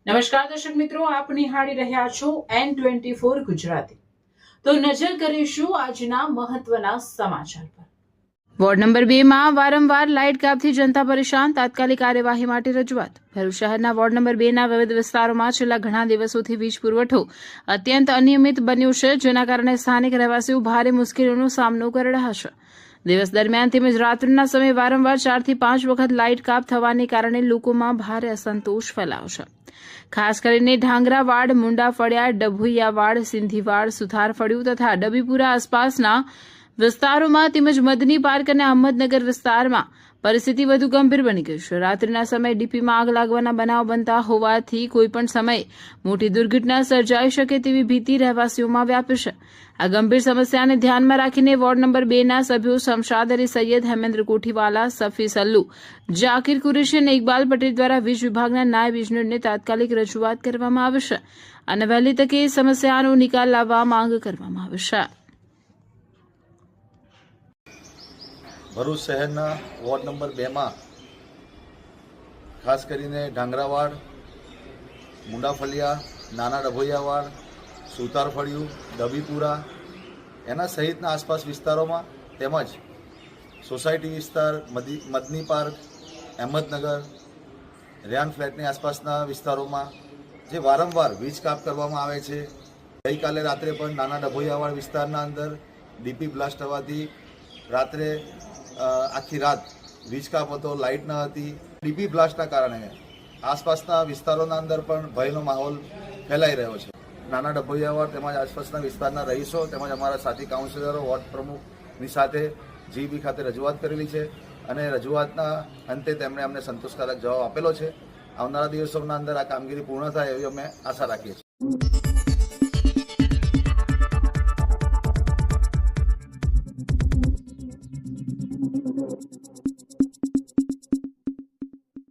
નમસ્કાર દર્શક મિત્રો, આપ નિહાળી રહ્યા છો N24 ગુજરાતી। તો નજર કરીશું આજના મહત્વના સમાચાર પર। વોર્ડ નંબર 2 માં વારંવાર લાઇટ કાપથી જનતા પરેશાન, તાત્કાલિક કાર્યવાહી માટે રજૂઆત। ભરૂચ શહેરના વોર્ડ નંબર 2 ના વિવિધ વિસ્તારોમાં છેલ્લા ઘણા દિવસોથી વીજ પુરવઠો અત્યંત અનિયમિત બન્યો છે, જેના કારણે સ્થાનિક રહેવાસીઓ ભારે મુશ્કેલીઓનો સામનો કરી રહ્યા છે। દિવસ દરમિયાન તેમજ રાત્રિના સમયે વારંવાર 4 થી 5 વખત લાઇટ કાપ થવાને કારણે લોકોમાં ભારે અસંતોષ ફેલાયો છે। ખાસ કરીને ઢાંગરાવાડ, મુંડાફળિયા, ડભોઈયાવાડ, સિંધીવાડ, સુથારફળિયું તથા ડબીપુરા આસપાસના વિસ્તારોમાં તેમજ મદની પાર્ક અને અહમદનગર વિસ્તારમાં પરિસ્થિતિ વધુ ગંભીર બની ગઈ છે। રાત્રિના સમયે ડીપીમાં આગ લાગવાના બનાવ બનતા હોવાથી કોઈપણ સમયે મોટી દુર્ઘટના સર્જાઈ શકે તેવી ભીતિ રહેવાસીઓમાં વ્યાપી છે। આ ગંભીર સમસ્યાને ધ્યાનમાં રાખીને વોર્ડ નંબર 2 ના સભ્યો શમશાદ અલી સૈયદ, હેમેન્દ્ર કોઠીવાલા, સફી સલ્લુ, જાકીર કુરેશી અને ઇકબાલ પટેલ દ્વારા વીજ વિભાગના નાયબ ઇજનેરને તાત્કાલિક રજૂઆત કરવામાં આવી છે અને વહેલી તકે સમસ્યાનો નિકાલ લાવવા માંગ કરવામાં આવી છે। ભરૂચ શહેરના વોર્ડ નંબર 2 માં ખાસ કરીને ઢાંગરાવાડ, મુંડાફળિયા, નાના ડભોઈયાવાડ, સુતારફળિયું, ડબીપુરા એના સહિતના આસપાસ વિસ્તારોમાં તેમજ સોસાયટી વિસ્તાર, મદની પાર્ક, અહમદનગર, રેયાન ફ્લેટની આસપાસના વિસ્તારોમાં જે વારંવાર વીજ કાપ કરવામાં આવે છે। ગઈકાલે રાત્રે પણ નાના ડભોઈયાવાડ વિસ્તારના અંદર ડીપી બ્લાસ્ટ થવાથી રાત્રે આખી રાત વીજ કાપ હતો, લાઇટ ન હતી। ડીપી બ્લાસ્ટના કારણે આસપાસના વિસ્તારોના અંદર પણ ભયનો માહોલ ફેલાઈ રહ્યો છે। નાના ડભોઈયાવાડ તેમજ આસપાસના વિસ્તારના રહીશો તેમજ અમારા સાથી કાઉન્સિલરો, વોર્ડ પ્રમુખની સાથે જીબી ખાતે રજૂઆત કરેલી છે અને રજૂઆતના અંતે તેમણે અમને સંતોષકારક જવાબ આપેલો છે। આવનારા દિવસોના અંદર આ કામગીરી પૂર્ણ થાય એવી અમે આશા રાખીએ છીએ।